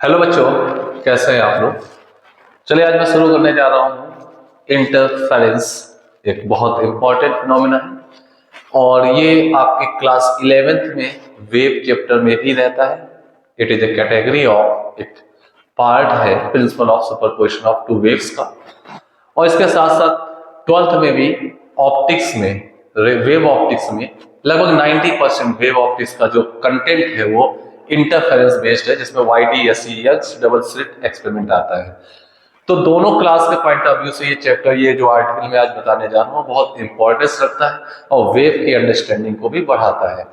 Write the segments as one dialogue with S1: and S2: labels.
S1: Hello बच्चों, कैसे हैं आप लोग। चलिए आज मैं शुरू करने जा रहा हूँ इंटरफेरेंस। एक बहुत इंपॉर्टेंट फिनोमेना है और ये आपके क्लास 11th में वेव चैप्टर में भी रहता है। It is A category of एक पार्ट है principal of superposition of two waves का। और इसके साथ साथ 12th में भी ऑप्टिक्स में, वेव ऑप्टिक्स में लगभग 90% वेव ऑप्टिक्स का जो कंटेंट है वो इंटरफेरेंस बेस्ड है, जिसमें YDSE Young's double slit experiment आता है। तो दोनों क्लास के पॉइंट ऑफ व्यू से ये चैप्टर, ये जो आर्टिकल मैं आज बताने जा रहा हूँ, बहुत इंपॉर्टेंस रखता है और वेव की अंडरस्टैंडिंग को भी बढ़ाता है।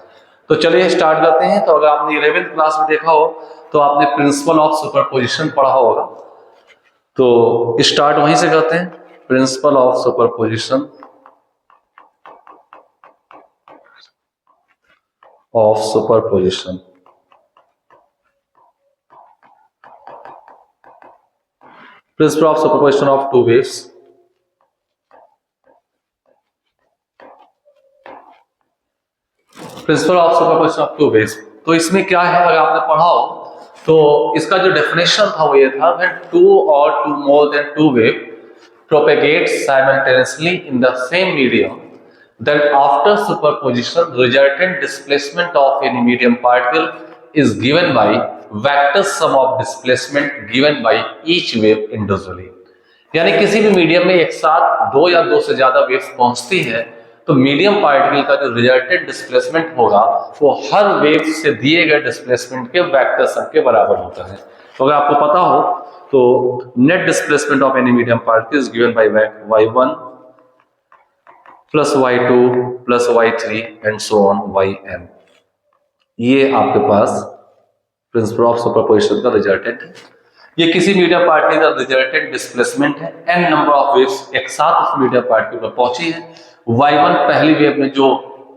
S1: तो चलिए स्टार्ट करते हैं। तो अगर आपने 11th क्लास में देखा हो तो आपने प्रिंसिपल ऑफ सुपरपोजिशन पढ़ा होगा। तो स्टार्ट वहीं से करते हैं। Principal of superposition of superposition. Principle of superposition of two waves. Principle of superposition of two waves। तो इसमें क्या है, अगर आपने पढ़ा हो तो इसका जो डेफिनेशन था वो ये था, when two or two more than two wave propagate simultaneously in the same medium, then after superposition resultant displacement of any medium particle is given by vector sum of displacement given by each wave individually। यानी किसी भी medium में एक साथ दो या दो से ज्यादा वेव्स पहुंचती हैं तो मीडियम पार्टिकल का जो रिजल्टेंट डिस्प्लेसमेंट होगा वो हर वेव से दिए गए डिस्प्लेसमेंट के वेक्टर सम के बराबर होता है। तो अगर आपको पता हो तो net displacement of any medium particle is given by y1 plus y2 plus y3 and so on yn। ये आपके पास प्रिंसिपल ऑफ सुपरपोजिशन का रिजल्टेंट है। ये किसी मीडियम पार्टिकल का रिजल्टेंट डिस्प्लेसमेंट है। n नंबर ऑफ वेव्स एक साथ उस मीडियम पार्टिकल पर पहुंची है। y1 पहली वेव में जो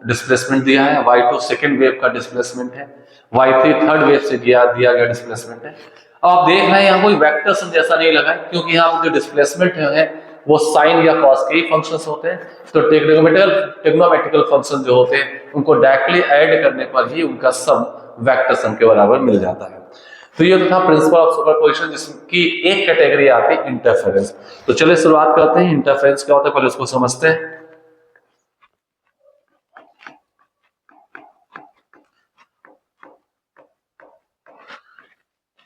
S1: डिस्प्लेसमेंट दिया है, y2 सेकेंड वेव का डिस्प्लेसमेंट है, y3 थर्ड वेव से दिया गया डिस्प्लेसमेंट है। अब आप देख रहे हैं यहाँ कोई वेक्टर सम जैसा नहीं लगा है, क्योंकि यहाँ पर जो डिस्प्लेसमेंट है वो साइन या कॉस के ही फंक्शंस होते हैं। तो ट्रिग्नोमेट्रिकल फंक्शन जो होते हैं उनको डायरेक्टली ऐड करने पर ही उनका सम वेक्टर सम के बराबर मिल जाता है। तो ये तो था प्रिंसिपल ऑफ सुपरपोजिशन, जिसकी एक कैटेगरी आती है इंटरफेरेंस। तो चलिए शुरुआत करते हैं। इंटरफेरेंस क्या होता है पहले उसको समझते हैं।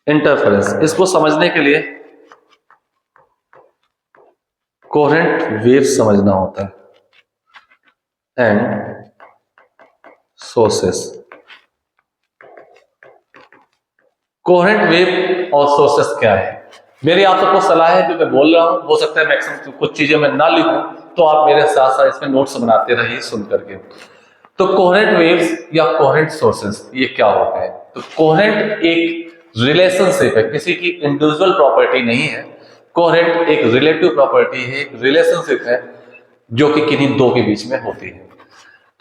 S1: इंटरफेरेंस, इसको समझने के लिए कोहेरेंट वेव समझना होता है एंड सोर्सेस। कोहेरेंट वेव और सोर्सेस क्या है, मेरी आप सबको सलाह है जो मैं बोल रहा हूं, हो सकता है मैक्सिमम कुछ चीजें मैं ना लिखूं तो आप मेरे साथ साथ इसमें नोट्स बनाते रहिए सुन करके। तो कोहेरेंट वेव्स या कोहेरेंट सोर्सेस ये क्या होते हैं। तो कोहेरेंट एक रिलेशनशिप है, किसी की इंडिविजुअल प्रॉपर्टी नहीं है। कोहेरेंट एक रिलेटिव प्रॉपर्टी है, एक रिलेशनशिप है जो कि किन्हीं दो के बीच में होती है।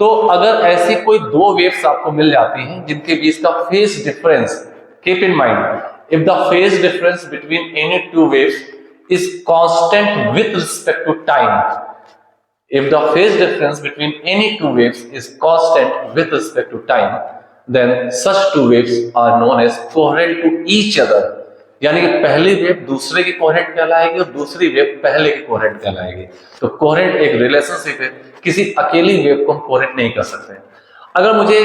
S1: तो अगर ऐसी कोई दो वेव्स आपको मिल जाती हैं जिनके बीच का phase difference, keep in mind if the phase difference between any two waves is constant with respect to time, if the phase difference between any two waves is constant with respect to time, then such two waves are known as coherent to each other। यानी कि पहली wave दूसरे की coherent कहलाएगी और दूसरी wave पहले की कोहेरेंट कहलाएगी। तो कोहेरेंट एक रिलेशनशिप है, किसी अकेली वेव को हम कोहेरेंट नहीं कर सकते। अगर मुझे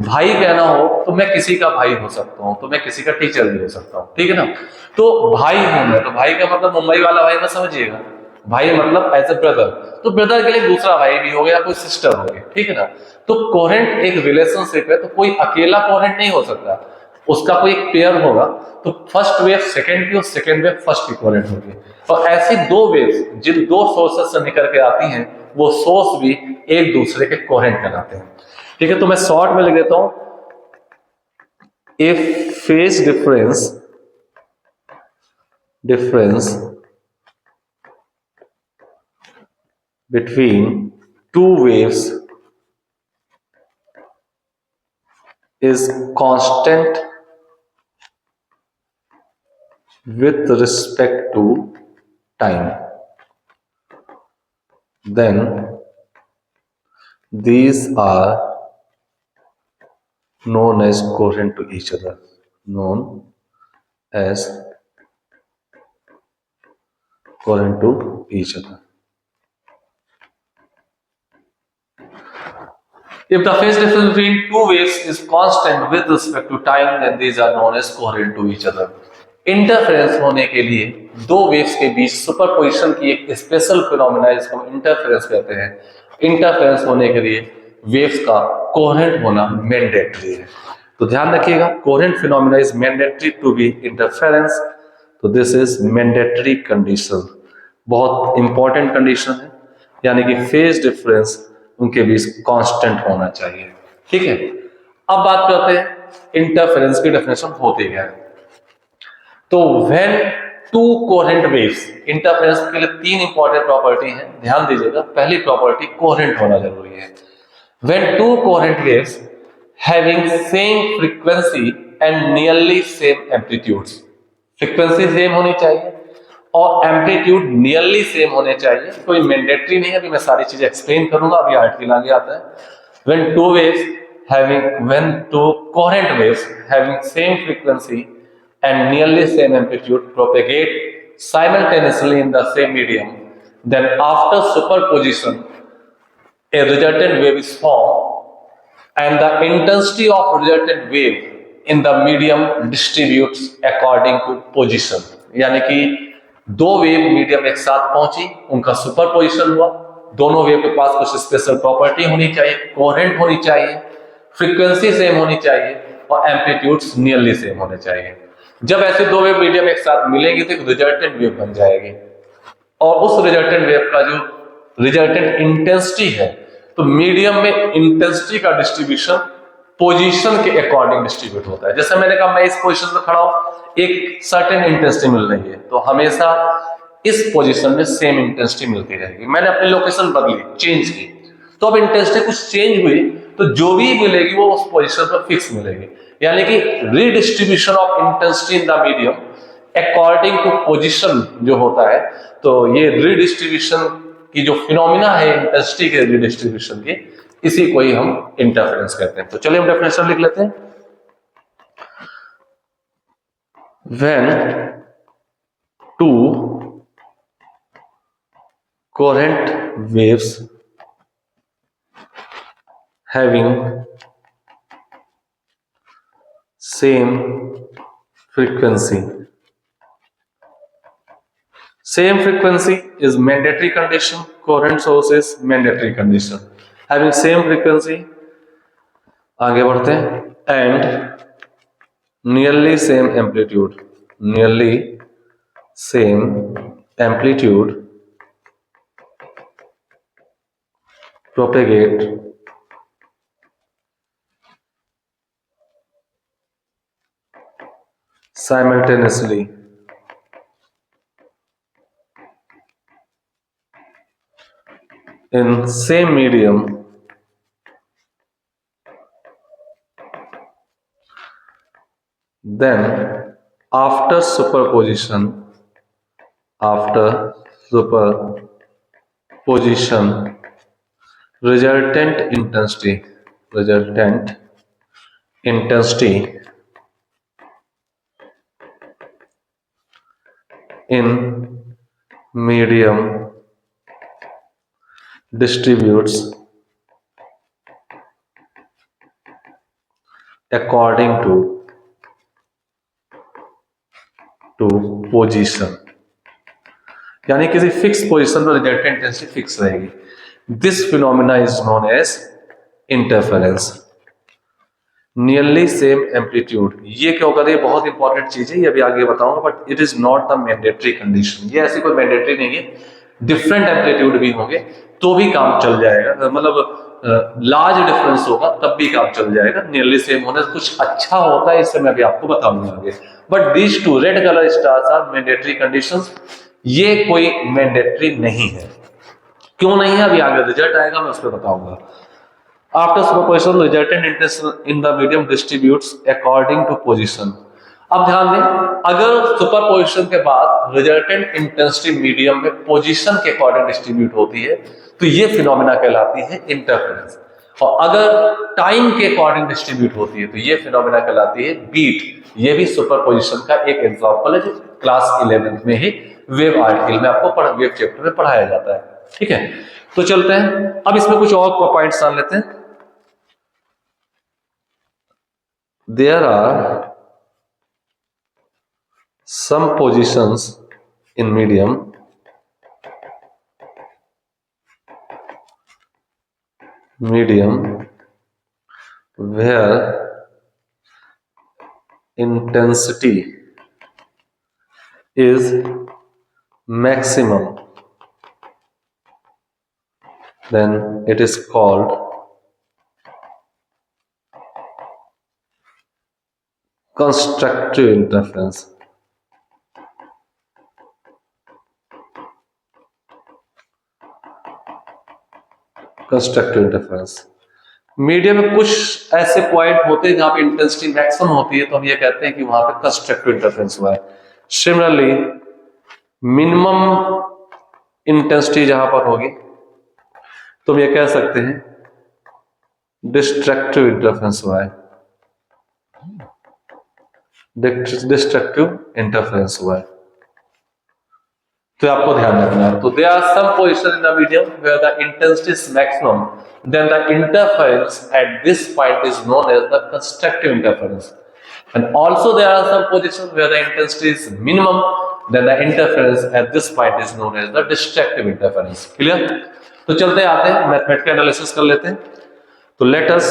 S1: भाई कहना हो तो मैं किसी का भाई हो सकता हूं, तो मैं किसी का टीचर भी हो सकता हूं, ठीक है ना। तो भाई हूं मैं, तो भाई का मतलब मुंबई वाला भाई मत समझिएगा, भाई मतलब एज ए ब्रदर। तो ब्रदर के लिए दूसरा भाई भी हो गया, कोई सिस्टर हो गई, ठीक है ना। तो कोहेरेंट एक रिलेशनशिप है, तो कोई अकेला कोहेरेंट नहीं हो सकता, उसका कोई एक पेयर होगा। तो फर्स्ट वेव सेकंड की और सेकंड वेव फर्स्ट की कोहेरेंट होगी। और ऐसी दो वेव्स जिन दो सोर्सेस से निकल के आती हैं वो सोर्स भी एक दूसरे के कोहेरेंट कहलाते हैं, ठीक है। तो मैं शॉर्ट में लिख देता हूं, if phase difference between two waves is constant with respect to time, then these are known as coherent to each other, known as coherent to each other. If the phase difference between two waves is constant with respect to time, then these are known as coherent to each other. Interference होने के लिए दो waves के बीच superposition की एक special phenomena जिसको हम interference कहते हैं, इंटरफेरेंस होने के लिए वेव्स का कोहेरेंट होना मैंडेटरी है। तो ध्यान रखिएगा, coherent phenomena is mandatory to be interference. तो दिस इज मैंडेटरी कंडीशन, बहुत इंपॉर्टेंट कंडीशन है, यानी कि फेज डिफरेंस उनके बीच कांस्टेंट होना चाहिए। ठीक है, अब बात करते हैं इंटरफेरेंस की डेफिनेशन होती क्या है। तो when to coherent waves, interference के लिए तीन इंपॉर्टेंट प्रॉपर्टी हैं, ध्यान दीजिएगा। पहली प्रॉपर्टी कोहेरेंट होना जरूरी है। When to coherent waves having same frequency and nearly same amplitudes, frequency same होनी चाहिए और एम्पलीट्यूड नियरली सेम होने चाहिए। कोई मैंडेटरी नहीं है, अभी मैं सारी चीजें एक्सप्लेन करूंगा, अभी आर्टिकल आगे आता है। When to coherent waves having same frequency and nearly same amplitude propagate simultaneously in the same medium, then after superposition a resultant wave is formed and the intensity of resultant wave in the medium distributes according to position। यानी कि दो wave medium एक साथ पहुंची, उनका superposition हुआ, दोनों wave के पास कुछ स्पेशल प्रॉपर्टी होनी चाहिए, कोहेरेंट होनी चाहिए, फ्रीक्वेंसी सेम होनी चाहिए और एम्पलीट्यूड्स नियरली सेम होने चाहिए। जब ऐसे दो वेव मीडियम एक साथ मिलेंगी तो एक रिजल्टेंट वेव बन जाएगी और उस रिजल्टेंट वेव का जो रिजल्टेंट इंटेंसिटी है, तो मीडियम में इंटेंसिटी का डिस्ट्रीब्यूशन पोजीशन के अकॉर्डिंग डिस्ट्रीब्यूट होता है। जैसे मैंने कहा मैं इस पोजीशन में खड़ा हूं, एक सर्टेन इंटेंसिटी मिल रही है, तो हमेशा इस पोजीशन में सेम इंटेंसिटी मिलती रहेगी। मैंने अपनी लोकेशन बदली, चेंज की, तो अब इंटेंसिटी कुछ चेंज हुई तो जो भी मिलेगी वो उस पोजीशन पर फिक्स मिलेगी। यानी कि redistribution of intensity in the medium according to position जो होता है, तो ये रीडिस्ट्रीब्यूशन की जो फिनोमिना है इंटेंसिटी के रीडिस्ट्रीब्यूशन की, इसी को ही हम इंटरफेरेंस कहते हैं। तो चलिए हम डेफिनेशन लिख लेते हैं। When to coherent waves having same frequency is mandatory condition, coherent source is mandatory condition, having same frequency, आगे बढ़ते हैं, and nearly same amplitude propagate simultaneously in same medium then after superposition resultant intensity in medium distributes according to position, यानी किसी fix position पर resultant intensity fix रहेगी। This phenomena is known as interference. Nearly same amplitude, ये क्यों कर रही है, बहुत इंपॉर्टेंट चीज है, ये अभी आगे बताऊंगा, but it is not the mandatory condition. ये ऐसी कोई मैंडेटरी नहीं है, डिफरेंट एम्पलीट्यूड भी होंगे तो भी काम चल जाएगा, मतलब लार्ज डिफरेंस होगा तब भी काम चल जाएगा। नियरली सेम होने से कुछ अच्छा होता है, इससे मैं भी आपको बताऊंगा आगे। But these two red colour stars are mandatory conditions, ये कोई मैंडेटरी नहीं है। क्यों नहीं है, अभी आगे रिजल्ट आएगा मैं उस पर बताऊंगा। After superposition, resultant intensity in the medium distributes according to position। अब ध्यान दें, अगर सुपरपोजिशन के बाद रिजल्टेंट इंटेंसिटी मीडियम में पोजीशन के अकॉर्डिंग डिस्ट्रीब्यूट होती है तो ये फिनोमिना कहलाती है इंटरफेरेंस। और अगर टाइम के अकॉर्डिंग डिस्ट्रीब्यूट होती है तो ये फिनोमेना कहलाती है बीट। ये भी सुपरपोजिशन का एक एग्जांपल है जो क्लास 11th में ही वेव आर्टिकल में आपको वेव चैप्टर में पढ़ाया जाता है। ठीक है, तो चलते हैं अब इसमें कुछ और पॉइंट्स जान लेते हैं। There are some positions in medium where intensity is maximum, then it is called constructive interference. Constructive interference. Medium में कुछ ऐसे पॉइंट होते हैं जहां पे इंटेंसिटी मैक्सिमम होती है तो हम ये कहते हैं कि वहां पे कंस्ट्रक्टिव इंटरफेरेंस हुआ है। सिमिलरली मिनिमम इंटेंसिटी जहां पर होगी तो हम ये कह सकते हैं डिस्ट्रक्टिव इंटरफेरेंस हुआ है। डिस्ट्रक्टिव इंटरफेरेंस हुआ है, तो आपको ध्यान रखना है। तो there are some position in the medium where the intensity is maximum, then the interference at this point is known as the constructive interference, and also there are some position where the intensity is minimum, then the interference at this point is known as the destructive interference. Clear? तो चलते आते हैं mathematical analysis कर लेते हैं। तो let us,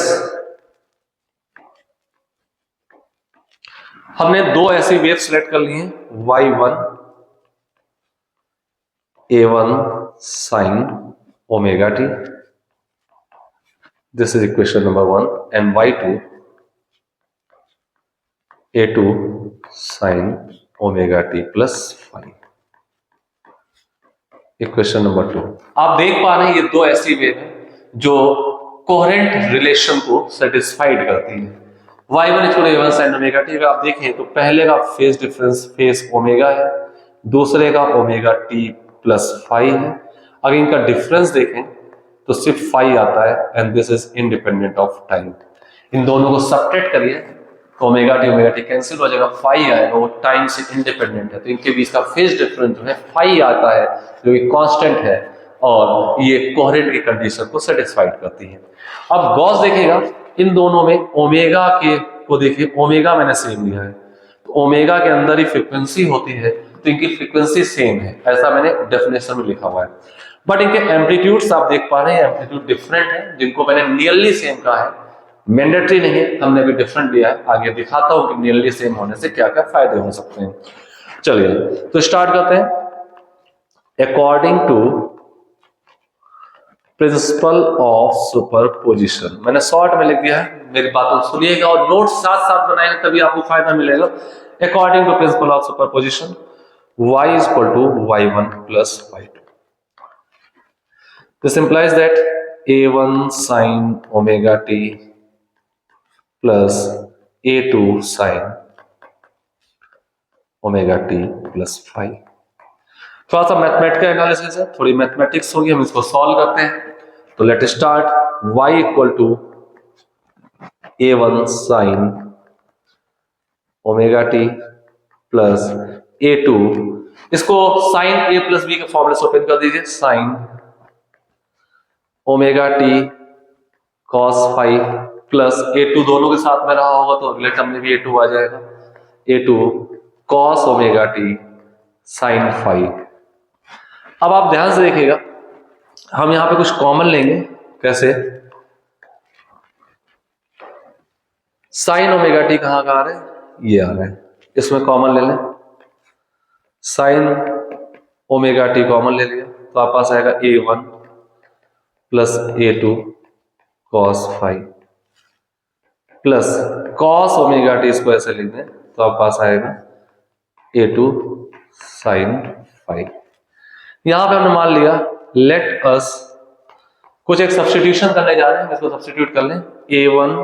S1: हमने दो ऐसी वेव सेलेक्ट कर ली हैं, y1 a1 sin omega t, this is equation number 1, and y2 a2 sin omega t plus phi, equation number 2। आप देख पा रहे हैं ये दो ऐसी वेव है जो कोहेरेंट रिलेशन को सेटिस्फाइड करती है। y1 a1 sin omega t, अगर आप देखें तो पहले का फेज डिफरेंस फेज ओमेगा है, दूसरे का ओमेगा टी प्लस फाई है। अगर इनका डिफरेंस देखें तो सिर्फ फाई आता है, and this is independent of time. इन दोनों को सब्ट्रैक्ट करिए तो ओमेगा टी कैंसिल हो जाएगा, फाई आएगा, वो टाइम से इंडिपेंडेंट है, तो इनके बीच का फेज डिफरेंस जो है फाई आता है जो कि कांस्टेंट है, और ये कोहेरेंट की कंडीशन को सेटिस्फाइड करती है। अब गॉस देखिएगा इन दोनों में ओमेगा के को देखिए, ओमेगा मैंने सेम लिया है तो ओमेगा के अंदर ही फ्रीक्वेंसी होती है तो इनकी फ्रीक्वेंसी सेम है, ऐसा मैंने डेफिनेशन में लिखा हुआ है। बट इनके एम्पलीट्यूड्स आप देख पा रहे हैं एम्पलीट्यूड डिफरेंट है, जिनको मैंने नियरली सेम कहा है, मैंडेटरी नहीं है, हमने भी डिफरेंट दिया है। आगे दिखाता हूं कि नियरली सेम होने से क्या क्या फायदे हो सकते हैं। चलिए तो स्टार्ट करते हैं। According to principle of superposition, मैंने शॉर्ट में लिख दिया है, मेरी बातों सुनिएगा और नोट साथ साथ बनाएंगे तभी आपको फायदा मिलेगा। According to principle of superposition y is equal to y1 plus y2. This implies that a1 sin omega t plus a2 sin omega t plus phi। थोड़ा सा मैथमेटिकल एनालिसिस है, थोड़ी मैथमेटिक्स होगी, हम इसको सॉल्व करते हैं। तो let start. y equal to a1 sin omega t plus a2, इसको साइन a प्लस बी के फॉर्मूले से ओपन कर दीजिए, sine omega t cos phi plus a2 दोनों के साथ में रहा होगा तो अगले टर्म में भी a2 आ जाएगा, a2 cos omega t sine phi. अब आप ध्यान से देखिएगा, हम यहां पे कुछ कॉमन लेंगे। कैसे? साइन ओमेगा टी कहां का आ रहा है? ये आ रहा है, इसमें कॉमन ले लें, साइन ओमेगा टी कॉमन ले लिया तो आप पास आएगा a1 plus a2 cos phi plus cos omega t, इसको ऐसे लिख दें तो आप पास आएगा a2 साइन फाई। यहां पे हमने मान लिया, लेट अस कुछ एक सब्स्टिट्यूशन करने जा रहे हैं, इसको सब्स्टिट्यूट कर लें, a1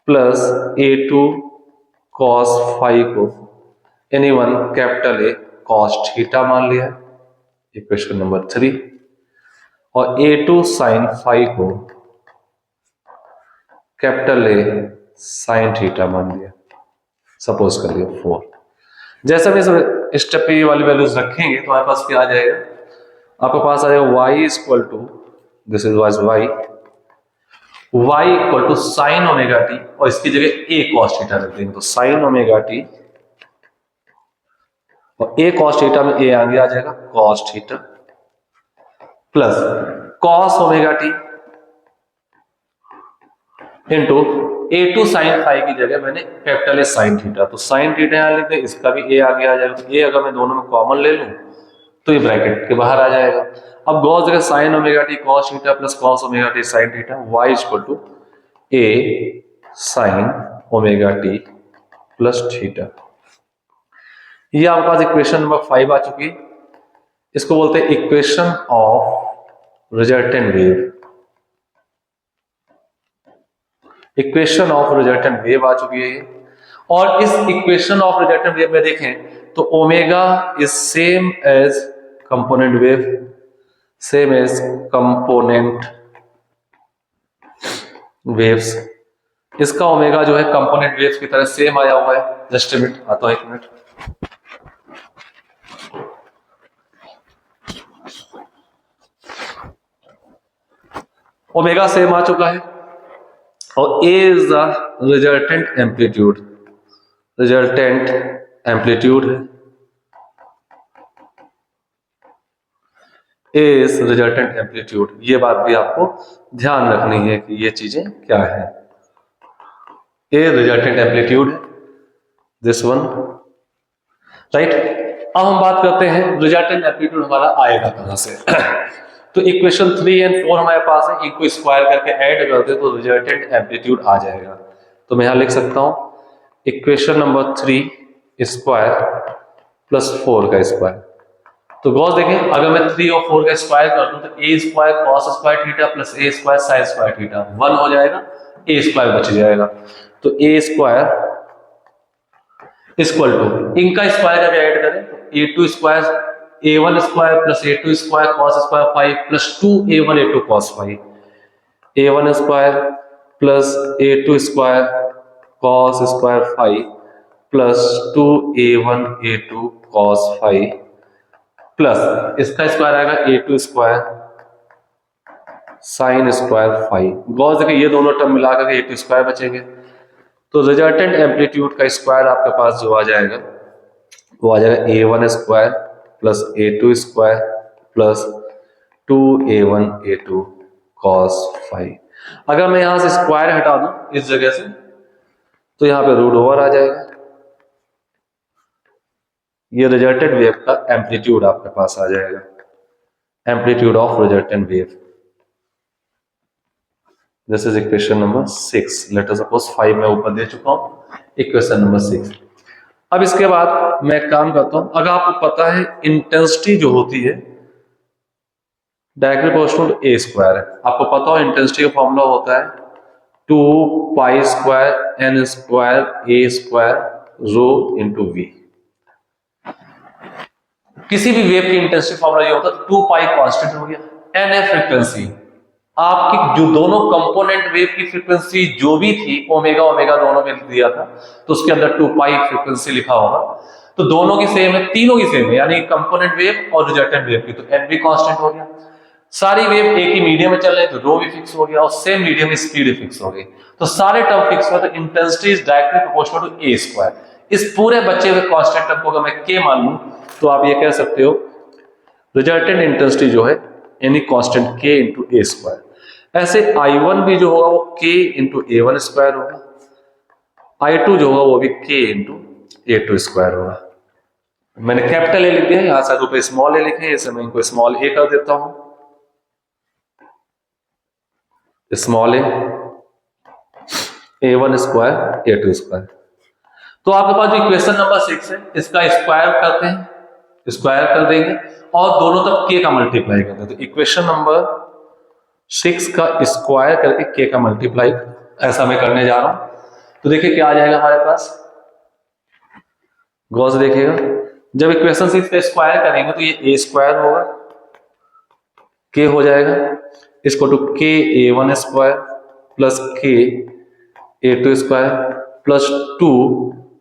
S1: plus a2 cos phi को एनीवन कैपिटल ए कॉस थीटा मान लिया, इक्वेशन नंबर 3, और a2 साइन फाई को कैपिटल ए साइन थीटा मान लिया, सपोज कर लिया 4। जैसे भी स्टेप पे वाली वैल्यूज रखेंगे तो हमारे पास क्या आ जाएगा, आपके पास आ जाएगा y equal to, this is y equal to sine omega t, और इसकी जगह a cos थीटा रख देंगे, तो साइन ओमेगा टी और a cos थीटा में a आगे आ जाएगा cos theta plus cos omega t into a2 sine phi की जगह मैंने कैपिटल ए साइन थीटा, तो साइन थीटा यहां लिख दें, इसका भी a आगे आ जाएगा, तो a अगर मैं दोनों में कॉमन ले लूं तो ये ब्रैकेट के बाहर आ जाएगा। अब गॉस जगह sine omega t cos theta plus cos omega t sine theta, y equal to a sine omega t plus theta. ये आपके पास इक्वेशन नंबर 5 आ चुकी है। इसको बोलते हैं equation of resultant wave. Equation of resultant wave आ चुकी है। और इस इक्वेशन ऑफ रिजल्टेंट वेव में देखें तो omega is same as component wave, same as component waves. इसका ओमेगा जो है कंपोनेंट वेव्स की तरह सेम आया हुआ है। जस्ट मिनट आता हूं, 1 मिनट। ओमेगा सेम आ चुका है और A is the resultant amplitude, resultant amplitude है, ए इज रिजल्टेंट एम्पलीट्यूड। ये बात भी आपको ध्यान रखनी है कि ये चीजें क्या है। ए रिजल्टेंट एम्पलीट्यूड है, दिस वन, राइट। अब हम बात करते हैं रिजल्टेंट एम्पलीट्यूड हमारा आएगा कहां से। तो इक्वेशन 3 और 4 हमारे पास है, इनको स्क्वायर करके ऐड करते तो रिजल्टेंट एम्पलीट्यूड आ जाएगा। तो मैं यहां लिख सकता हूं इक्वेशन नंबर 3 स्क्वायर प्लस 4 का स्क्वायर। तो गौर देखें, अगर मैं 3 और 4 का स्क्वायर कर दूं तो a square cos square theta plus a square sine square theta 1 हो जाएगा, a स्क्वायर बच जाएगा। तो a स्क्वायर इक्वल टू इनका स्क्वायर करके ऐड करें तो a2 square a1 square plus a2 square cos square 5 plus 2a1 a2 cos 5, a1 square plus a2 square cos square 5 plus 2a1 a2 cos 5 plus इसका square आएगा a2 square sine square 5। गौर देखिए ये दोनों term मिलाकर a2 square बचेंगे। तो resultant amplitude का square आपके पास जो आ जाएगा वो आ जाएगा a1 square plus a2 square plus 2a1 a2 cos 5। अगर मैं यहां से स्क्वायर हटा दूं इस जगह से तो यहां पे रूट ओवर आ जाएगा। ये रिजल्टेंट वेव का एम्पलीट्यूड आपके पास आ जाएगा, amplitude of resultant wave. This is equation number 6। Let us suppose 5 मैं ऊपर दे चुका हूं, इक्वेशन नंबर 6। अब इसके बाद मैं काम करता हूं, अगर आपको पता है इंटेंसिटी जो होती है directly proportional to A square है। आपको पता हो इंटेंसिटी का फॉर्मूला होता है 2 pi square n square A square rho into v. किसी भी वेव की इंटेंसिटी फॉर्मूला ये होता है 2 पाई कांस्टेंट हो गया, एन है फ्रीक्वेंसी। आपकी जो दोनों कंपोनेंट वेव की फ्रीक्वेंसी जो भी थी ओमेगा ओमेगा दोनों में दिया था तो उसके अंदर 2 पाई फ्रीक्वेंसी लिखा होगा। तो दोनों की सेम है, तीनों की सेम है, यानी कंपोनेंट वेव और रिजल्टेंट वेव की। तो एन भी कांस्टेंट हो गया। सारी वेव एक ही मीडियम में चल रहे तो रो भी फिक्स हो गया और सेम मीडियम में स्पीड भी फिक्स हो गई। तो सारे टर्म फिक्स हुए तो intensity is directly proportional to A square. इस पूरे बचे हुए कांस्टेंट टर्म को अगर मैं के मान लूं तो आप ये कह सकते हो रिजल्टेंट इंटेंसिटी जो है यानी कांस्टेंट के इंटू ए स्क्वायर। ऐसे I1 भी जो होगा वो k इंटू A1 स्क्वायर होगा, I2 जो होगा वो भी k इंटू A2 स्क्वायर होगा। मैंने कैपिटल ए लिख दिया, यहां से ऊपर स्मॉल ए लिखे, इसे मैं इनको स्मॉल ए कर देता हूं, स्मॉल ए A1 स्क्वायर A2 स्क्वायर। तो आपके पास जो इक्वेशन नंबर 6 है इसका स्क्वायर करते हैं, स्क्वायर कर देंगे और दोनों तरफ k का मल्टीप्लाई करते हैं। तो इक्वेशन नंबर 6 का स्क्वायर करके k का मल्टीप्लाई ऐसा मैं करने जा रहा हूं। तो देखिए क्या आ जाएगा हमारे पास, गौर से देखिएगा। जब इक्वेशन 6 का स्क्वायर करेंगे तो ये a स्क्वायर होगा, k हो जाएगा, इसको two k a1 square plus k A2 square plus 2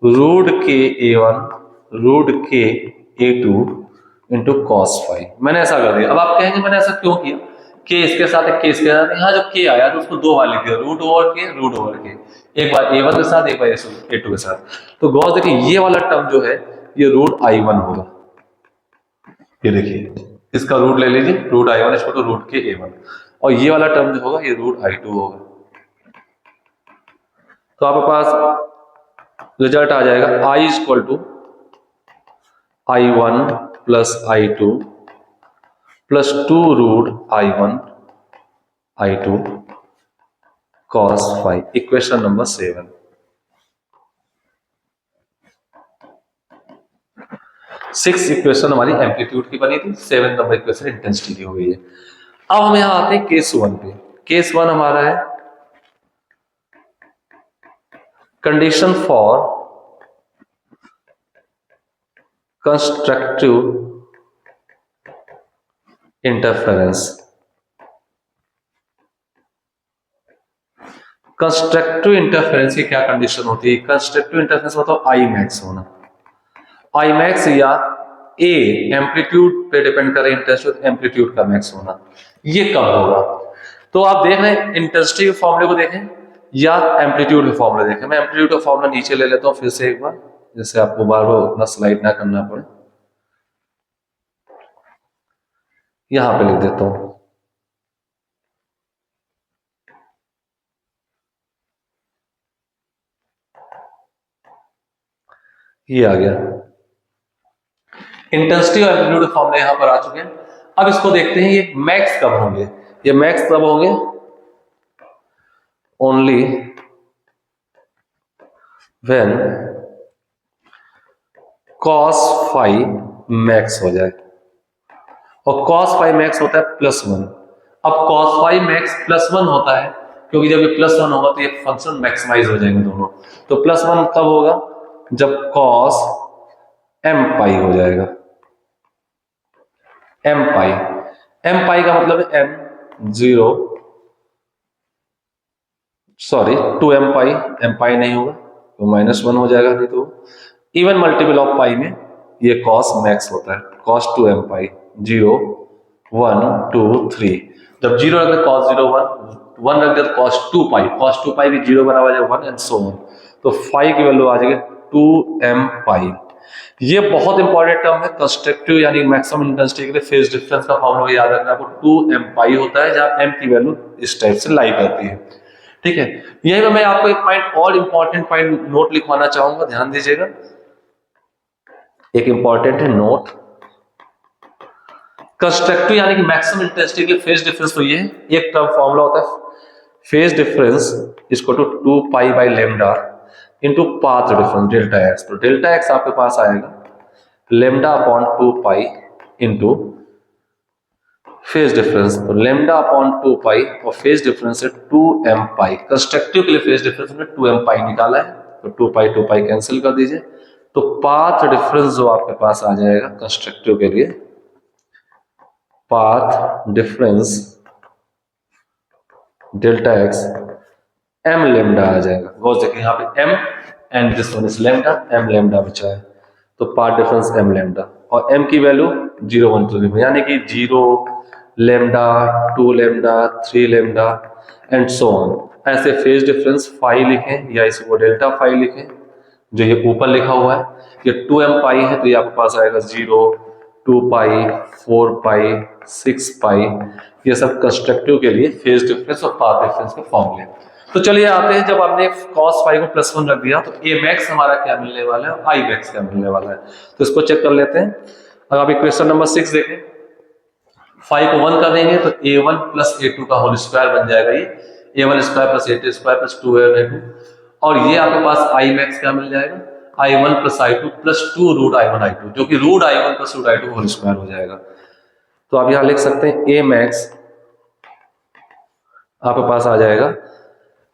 S1: root के A1 रूट के A2 इंटू कॉस फाइव। मैंने ऐसा कर दिया। अब आप कहेंगे मैंने ऐसा क्यों किया, के इसके साथ है, के इसके साथ, यहाँ जब के आया तो उसको दो बार लिख दिया, रूट ओवर के रूट ओवर के, एक बार A1 के साथ एक बार A2 के साथ। तो गौर देखिए ये वाला टर्म जो है ये रूट I1 होगा, ये देखिए इसका रूट ले लीजिए, रूट I1 इसको तो रूट के A1, और ये वाला टर्म जो होगा ये रूट I2 होगा। तो आपके पास रिजल्ट आ जाएगा I equal to I1 plus I2 plus 2 root I1 I2 cos 5, equation number 7। Six equation हमारी एम्पलीट्यूड की बनी थी, 7 नंबर इक्वेशन इंटेंसिटी की हो गई है। अब हम यहां आते हैं केस 1 पे। केस 1 हमारा है condition for constructive interference. Constructive interference की क्या कंडीशन होती है? कंस्ट्रक्टिव इंटरफेरेंस मतलब आई मैक्स होना, आई मैक्स या ए एम्पलीट्यूड पे डिपेंड करे इंटेंसिटी, एम्पलीट्यूड का मैक्स होना, ये कब होगा? तो आप देख रहे हैं इंटेंसिटी के फॉर्मूले को देखें या एम्पलीट्यूड के फॉर्मूले देखें। मैं एम्पलीट्यूड का फॉर्मूला नीचे ले लेता हूं फिर से एक बार, जिससे आपको बार बार उतना स्लाइड ना करना पड़े। यहां पे लिख देता हूं, ये आ गया इंटेंसिटी और एम्पलीट्यूड के फॉर्मूले यहां पर आ चुके हैं। अब इसको देखते हैं ये मैक्स कब होंगे। ये मैक्स कब होंगे? Only when cos five max हो जाए, और cos फाइव मैक्स होता है +1। अब cos फाइव मैक्स +1 होता है क्योंकि जब ये +1 होगा तो ये फंक्शन मैक्सिमाइज हो जाएंगे दोनों। तो +1 कब होगा? जब cos m पाई हो जाएगा। m पाई का मतलब है m0 सॉरी 2m पाई, m पाई नहीं होगा तो -1 हो जाएगा, नहीं तो इवन मल्टीपल ऑफ पाई में ये cos मैक्स होता है, cos 2m पाई 0 1 2 3। जब 0 रख दे cos 0 1 रख दे cos 2 पाई भी 0 बराबर है 1 एंड सो ऑन। तो फाई की वैल्यू आ जाएगी 2m पाई। ये बहुत इंपॉर्टेंट टर्म है कंस्ट्रक्टिव यानी मैक्सिमम इंटेंसिटी के लिए फेज डिफरेंस का फॉर्मूला याद रखना आपको, 2m पाई होता है जहां m की वैल्यू इस टाइप से लाई करती है। ठीक है, यही पे मैं आपको एक पॉइंट और इंपॉर्टेंट पॉइंट नोट लिखवाना चाहूंगा, ध्यान दीजिएगा। एक इंपॉर्टेंट है नोट, कंस्ट्रक्टिव यानी कि मैक्सिमम इंटेंसिटी के लिए फेज डिफरेंस तो ये एक टर्म फॉर्मूला होता है फेज डिफरेंस इसको two 2 pi by lambda into path difference delta x. तो डेल्टा एक्स आपके पास आएगा lambda upon 2 pi into phase difference, तो लेमडा अपॉन 2 पाई और फेज डिफरेंस है 2m पाई। कंस्ट्रक्टिव के लिए फेज डिफरेंस में 2m पाई निकाला है, तो 2 पाई कैंसिल कर दीजिए, तो पाथ डिफरेंस जो आपके पास आ जाएगा कंस्ट्रक्टिव के लिए, path difference delta x m lambda आ जाएगा। गौर देखिए यहाँ पे m and this one is lambda, m lambda बचा है, तो पाथ डिफरेंस m लेमडा, और m की वैल्यू 0 1 2 यानी कि 0 lambda 2 lambda 3 lambda and so on. ऐसे फेज डिफरेंस फाई लिखें या इसको डेल्टा फाई लिखें, जो ये ऊपर लिखा हुआ है ये 2m पाई है तो ये आपके पास आएगा 0 2 पाई 4 पाई 6 पाई। ये सब कंस्ट्रक्टिव के लिए फेज डिफरेंस और पाथ डिफरेंस के फॉर्मूले। तो चलिए आते हैं, जब आपने cos फाइव को +1 रख दिया तो a मैक्स हमारा क्या मिलने वाला है और i मैक्स क्या मिलने वाला है, तो इसको चेक कर लेते हैं। अगर आप इक्वेशन नंबर 6 देखें, 5 को 1 कर देंगे तो a1 प्लस a2 का होल स्क्वायर बन जाएगा, ये a1 square plus a2 square plus 2a2, और ये आपके पास i मैक्स क्या मिल जाएगा i1 plus i2 plus 2 root i1 i2, जो कि root i1 plus root i2 whole square हो जाएगा। तो आप यहां लिख सकते हैं a मैक्स आपके पास आ जाएगा,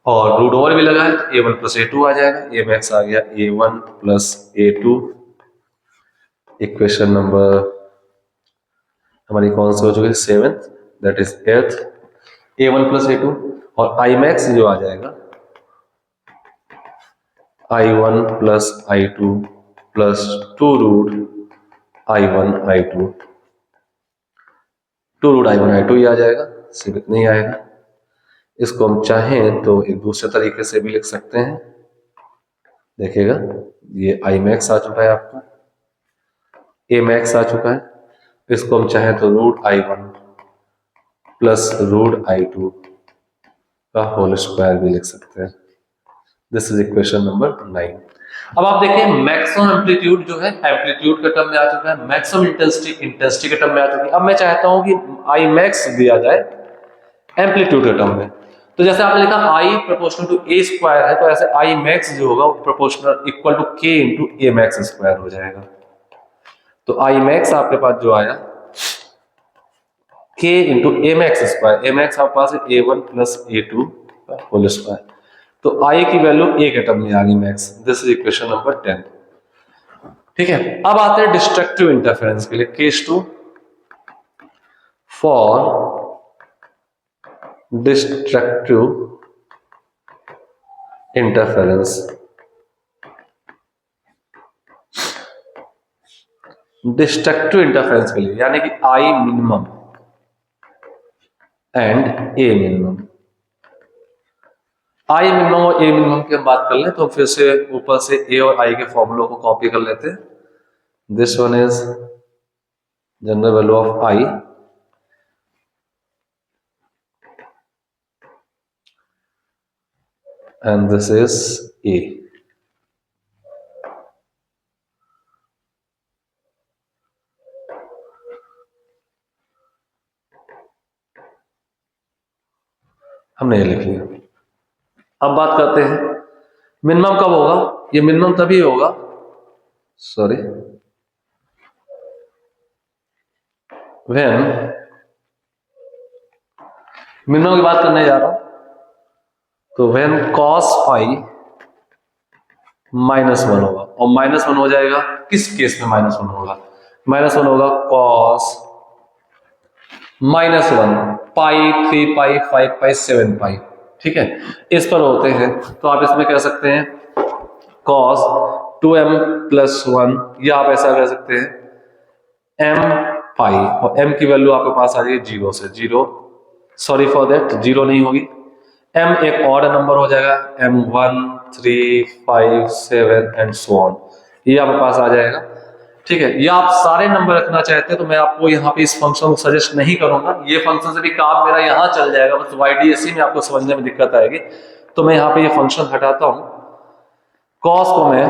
S1: और रूट ओवर भी लगा है तो a1 प्लस a2 आ जाएगा, a मैक्स आ गया a1 plus a2। Equation number हमारी कौन सी हो चुकी है 7th, that is 8th, a1 plus a2, और i मैक्स जो आ जाएगा I1 plus I2 plus 2 root I1 I2, 2 root I1 I2 ही आ जाएगा, सिर्फ नहीं आएगा। इसको हम चाहें तो एक दूसरे तरीके से भी लिख सकते हैं। देखिएगा ये I मैक्स आ चुका है, आपका A मैक्स आ चुका है। इसको हम चाहें तो root I1 plus root I2 का होल स्क्वायर भी लिख सकते हैं। This is equation number 9। अब आप देखिए मैक्सिमम एम्पलीट्यूड जो है एम्पलीट्यूड के टर्म में आ चुका है, मैक्सिमम इंटेंसिटी इंटेंसिटी के टर्म में आ चुकी है। अब मैं चाहता हूं कि I मैक्स दिया जाए एम्पलीट्यूड के टर्म में। तो जैसे आपने लिखा I proportional to A square है, तो ऐसे I मैक्स जो होगा वो proportional equal to K into A max square हो जाएगा। तो I मैक्स आपके पास जो आया K into A max square, A max आपके पास है A1 plus A2 whole square. तो I की वैल्यू A के टर्म में आ गई max. This is equation number 10। ठीक है, अब आते हैं डिस्ट्रक्टिव इंटरफेरेंस के लिए। Case 2 for destructive interference. Destructive interference के लिए यानी कि I minimum and A minimum. I minimum और A मिनिमम की हम बात कर लें तो फिर से ऊपर से A और I के फॉर्मूलों को कॉपी कर लेते हैं। This one is general value of I and this is A। हमने ये लिख लिया। अब बात करते हैं मिनिमम कब होगा। ये मिनिमम तभी होगा, सॉरी, व्हेन मिनिमम की बात करने जा रहा हूं तो व्हेन cos फाई -1 होगा। और -1 हो जाएगा किस केस में -1 होगा? -1 होगा cos -1 पाई 3 पाई 5 पाई 7 पाई। ठीक है, इस पर होते हैं तो आप इसमें कह सकते हैं cos 2m प्लस 1, या आप ऐसा कह सकते हैं m पाई, और m की वैल्यू आपके पास आ जाएगी 0 से 0, सॉरी फॉर दैट 0 नहीं होगी, m एक ऑड नंबर हो जाएगा, m1 3 5 7 एंड सो ऑन, ये आपके पास आ जाएगा। ठीक है, या आप सारे नंबर रखना चाहते हैं तो मैं आपको यहाँ पे इस फंक्शन को सजेस्ट नहीं करूंगा, ये फंक्शन से भी काम मेरा यहाँ चल जाएगा, बस YDSC में आपको समझने में दिक्कत आएगी, तो मैं यहाँ पे ये फंक्शन हटाता हूँ। कॉस को मैं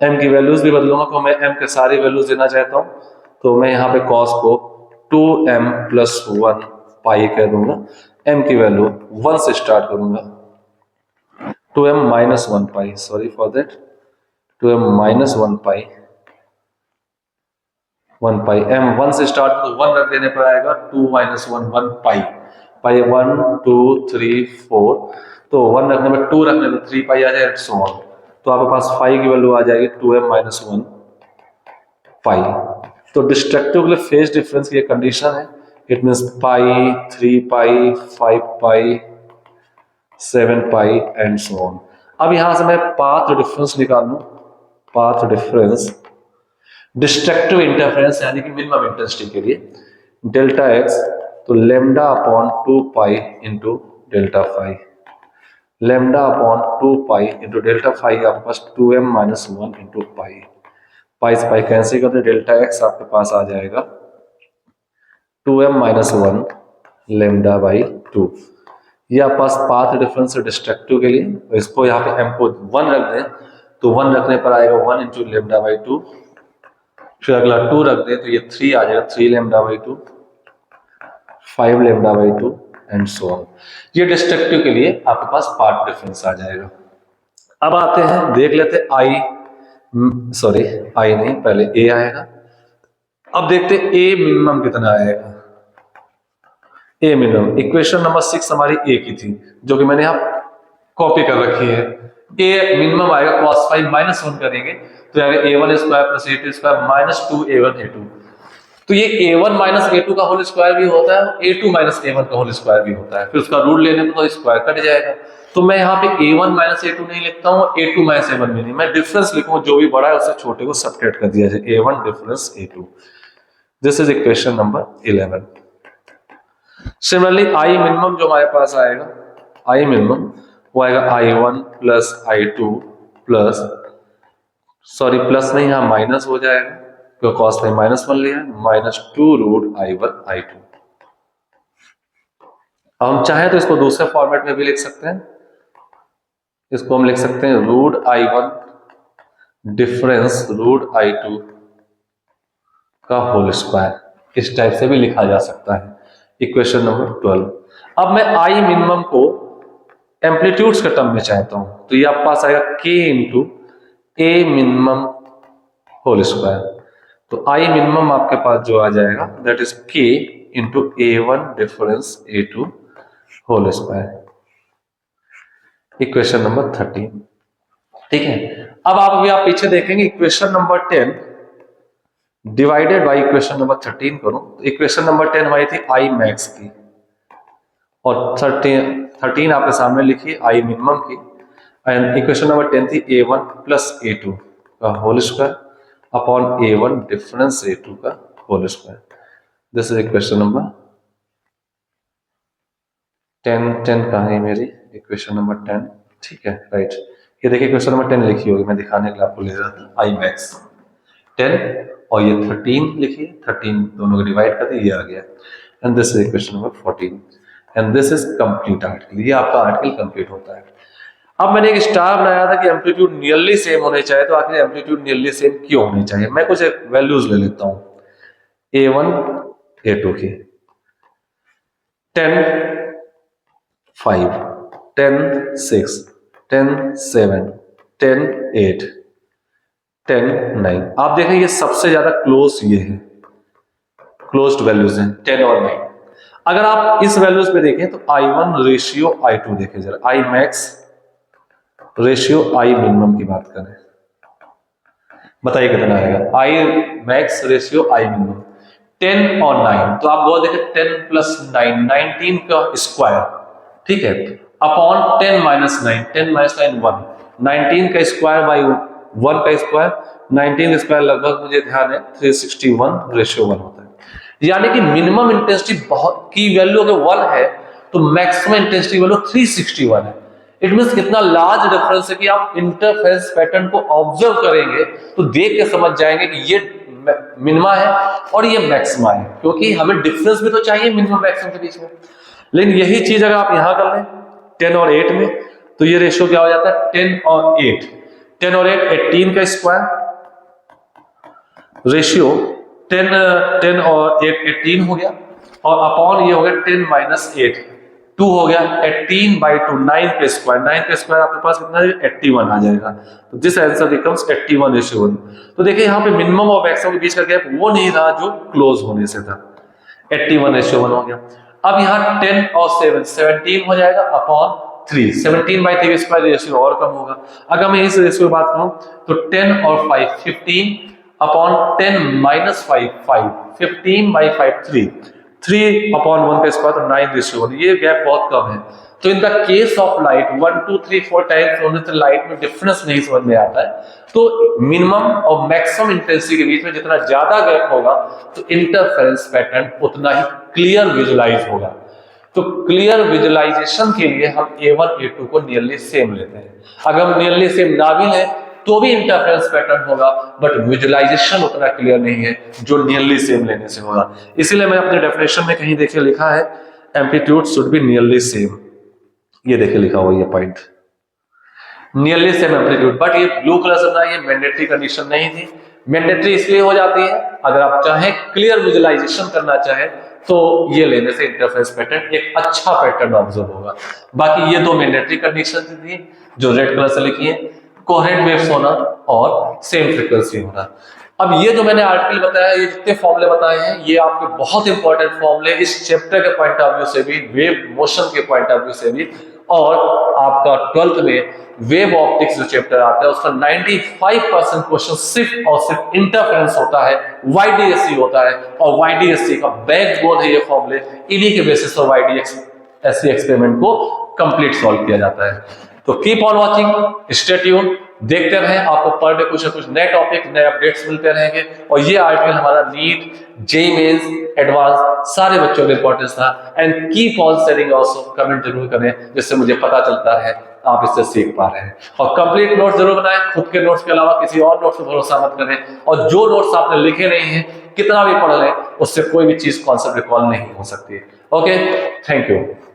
S1: m की वैल्यूज भी बदलूंगा, तो मैं m के सारी वैल्यूज देना चाहता हूँ, तो मैं यहाँ पे कॉस को 2m प्लस 1 पाई कह दूंगा, m की वैल्यू 1 से स्टार्ट करूंगा, 2m minus 1 pi, sorry for that 2m minus 1 pi, 1 pi, m 1 से स्टार्ट तो 1 रख देने पर आएगा 2 माइनस 1 1 पाई, पाई 1 2 3 4, तो 1 रखने में 2 रखने में 3 पाई आ जाएगा, सो ऑन। तो आपके पास फाई की वैल्यू आ जाएगी 2m माइनस 1 पाई। तो डिस्ट्रक्टिव के लिए फेज डिफरेंस की कंडीशन है, it means pi 3 pi 5 pi 7 pi and so on. अब यहां से मैं पाथ डिफरेंस निकाल लूं, पाथ डिफरेंस डिस्ट्रक्टिव इंटरफेरेंस यानी कि मिनिमम इंटेंसिटी के लिए डेल्टा एक्स, तो lambda upon 2 pi into delta phi, lambda upon 2 pi into delta phi आपके पास 2m minus 1 into pi, pi से पाई कैंसिल करते डेल्टा एक्स आपके पास आ जाएगा 2m माइनस 1 लेमडा बाई 2। ये आपके पास पाथ डिफरेंस है डिस्ट्रक्टिव के लिए, तो इसको यहाँ पे m को 1 रख दें तो 1 रखने पर आएगा 1 इंटू लेमडा बाई 2, फिर अगला 2 रख दें तो ये 3 आ जाएगा 3 lambda by 2, 5 lambda by 2 and so on. ये डिस्ट्रक्टिव के लिए आपके पास पार्ट डिफरेंस आ जाएगा। अब आते हैं देख लेते हैं आई, सॉरी आई नहीं, पहले ए आएगा। अब देखते हैं ए मिनिमम कितना आएगा। ए मिनिमम इक्वेशन नंबर 6 हमारी ए की थी जो कि मैंने यहाँ कॉपी कर रखी है। ए मिनिमम आएगा cos फाइव माइनस 1 करेंगे तो आएगा a1 square plus a2 square minus 2a1 a2। तो ये a1 माइनस a2 का होल स्क्वायर भी होता है, a2 माइनस a1 का होल स्क्वायर भी होता है, फिर उसका रूट लेने पर तो स्क्वायर कट जाएगा, तो मैं यहाँ पे a1 माइनस a2 नहीं लिखता हूँ, a2 माइनस a1 भी नहीं, मैं डिफरेंस लिखूँ, जो भी बड़ा है उससे छोटे को सब्ट्रैक्ट कर दिया जाए, a1 difference a2। This is equation number 11। Similarly I minimum जो हमारे पास आएगा, आई मिनिमम वो आएगा i1 plus i2 plus, sorry plus नहीं, यहाँ माइनस हो जाएगा क्योंकि कॉस में -1 लिया, -2 रूट i1 i2। अब हम चाहें तो इसको दूसरे फॉर्मेट में भी लिख सकते हैं, इसको हम लिख सकते हैं root i1 difference root i2 का होल स्क्वायर, इस टाइप से भी लिखा जा सकता है। Equation number 12। अब मैं आई मिनिमम को एम्पलीट्यूड्स के टर्म में चाहता हूं, तो ये आपके पास आएगा k into A minimum whole square. तो आई मिनिमम आपके पास जो आ जाएगा that is k into a1 difference a2 whole square, equation number 13। ठीक है, अब आप पीछे देखेंगे equation number 10 divided by equation number 13 करो, इक्वेशन नंबर 10 हमारी थी आई मैक्स की, और 13 आपके सामने लिखी आई मिनिमम की, एंड इक्वेशन नंबर 10 थी a1 प्लस a2 का whole square upon a1 difference a2 का whole square. This is equation number 10 कहाँ है मेरी, इक्वेशन नंबर 10, ठीक है राइट। ये देखिए इक्वेशन नंबर 10 लिखी होगी, मैं दिखाने के लिए आपको ले रहा था, आई मैक्स 10 और ये 13 लिखिए, 13 दोनों को डिवाइड कर दिए, ये आ गया, and this is equation number 14 and this is complete article. ये आपका आर्टिकल कंप्लीट होता है। अब मैंने एक स्टार बनाया था कि एम्पलीट्यूड नियरली सेम होने चाहिए, तो आखिर एम्पलीट्यूड नियरली सेम क्यों होनी चाहिए, मैं कुछ वैल्यूज ले लेता हूं, a1 a2 की 10 5 10 6 10 7 10 8 10 9। आप देखें ये सबसे ज्यादा क्लोज ये है, क्लोज्ड वैल्यूज हैं 10 और 9। अगर आप इस वैल्यूज पे देखें तो i1 रेशियो i2 देखें जरा, I max ratio I minimum की बात करें, बताइए कितना आएगा, I max ratio I minimum 10 और 9, तो आप वो देखें 10 प्लस 9 19 का स्क्वायर, ठीक है, अपॉन 10 माइनस 9 10 माइनस 9 1, 19 का स्क्वायर बाई 1 का स्क्वायर, 19 का स्क्वायर लगभग मुझे ध्यान है 361 रेशियो 1 होता है। यानी कि मिनिमम इंटेंसिटी बहुत की वैल्यू अगर 1 है तो मैक्सिमम इंटेंसिटी वैल्यू 361 है। इट मींस कितना लार्ज डिफरेंस है कि आप इंटरफेरेंस पैटर्न को ऑब्जर्व करेंगे तो देख के समझ जाएंगे कि ये मिनिमा है और ये मैक्सिमा है, क्योंकि हमें डिफरेंस भी तो चाहिए मिनिमम मैक्सिमम के बीच में। लेकिन यही चीज अगर आप यहां कर लें 10 और 8 में, तो ये रेशियो क्या हो जाता है 10 और 8, 10 और 8 18 का स्क्वायर रेशियो 10 और 8 18 हो गया, और अपॉन ये हो गया 10 माइनस 8 2 हो गया, 18 बाई 2 9 का स्क्वायर, 9 का स्क्वायर आपके पास कितना है 81 आ जाएगा, तो दिस आंसर बिकम्स 81 रेशियो 1। तो देखिए यहाँ पे मिनिमम और मैक्सिमम के बीच का गैप वो नहीं रहा जो क्लोज होने से था, 81 रेशियो 1 हो गया। अब यहाँ 10 और 7 17 हो जाएगा अपॉन 3, 17 बाई 3 स्क्वायर रेशियो और कम होगा। अगर मैं इस रेशियो की बात करूं तो 10 और 5 15 अपॉन 10 माइनस 5 5, 15 बाई 5 3 अपॉन 1 का स्क्वायर, तो 9 रेशियो 1, ये गैप बहुत कम है। तो in the case of light 1 2 3 4 times होने से लाइट में डिफरेंस नहीं समझ में आता है, तो मिनिमम और मैक्सिमम इंटेंसिटी के बीच में जितना ज्यादा गैप होगा तो इंटरफेरेंस पैटर्न उतना ही क्लियर विजुलाइज होगा। तो क्लियर विजुलाइजेशन के लिए हम a1 a2 को नियरली सेम लेते हैं। अगर हम नियरली सेम ना भी लें तो भी इंटरफेरेंस पैटर्न होगा, बट विजुलाइजेशन उतना क्लियर नहीं है जो नियरली सेम लेने से होगा। इसीलिए मैं अपने डेफिनेशन में कहीं देखिए लिखा है amplitude should be nearly same, ये देखिए लिखा हुआ ये point, nearly same amplitude. But ये ब्लू कलर से ना, ये मैंडेटरी कंडीशन नहीं थी। मैंडेटरी इसलिए हो जाती है अगर आप चाहें क्लियर विजुलाइजेशन करना चाहें तो ये लेने से इंटरफेरेंस पैटर्न एक अच्छा पैटर्न ऑब्जर्व होगा। बाकी ये दो मैंडेटरी कंडीशन थी जो रेड कलर से लिखी है, कोहेरेंट वेव्स होना और सेम फ्रीक्वेंसी होना। अब ये जो मैंने आर्टिकल बताया, ये जितने फॉर्मूले बताए हैं, ये आपके बहुत इंपॉर्टेंट फॉर्मूले इस चैप्टर के पॉइंट ऑफ व्यू से भी, वेव मोशन के पॉइंट ऑफ व्यू से भी, और आपका 12th में वेव ऑप्टिक्स जो चैप्टर आता है उसका 95% क्वेश्चन सिर्फ और सिर्फ इंटरफेरेंस होता है, वाईडीएससी होता है, और वाईडीएससी का बैकबोन है ये फॉर्मूले, इन्हीं के बेसिस पर वाईडीएक्स ऐसे एक्सपेरिमेंट को कंप्लीट सॉल्व किया जाता है। तो keep on watching, stay tune, देखते रहें, आपको पर डे कुछ ना कुछ नए टॉपिक, नए अपडेट्स मिलते रहेंगे। और ये आर्टिकल हमारा नीट, जेईई मेंस, एडवांस सारे बच्चों के इंपॉर्टेंस था। And keep on sharing also, comment जरूर करें जिससे मुझे पता चलता है आप इससे सीख पा रहे हैं। और कंप्लीट नोट्स जरूर बनाएं, खुद के नोट्स के अलावा किसी और नोट्स पर भरोसा मत करें। और जो नोट्स आपने लिखे नहीं है, कितना भी पढ़ लें, उससे कोई भी चीज कॉन्सेप्ट रिकॉल नहीं हो सकती। Okay, thank you.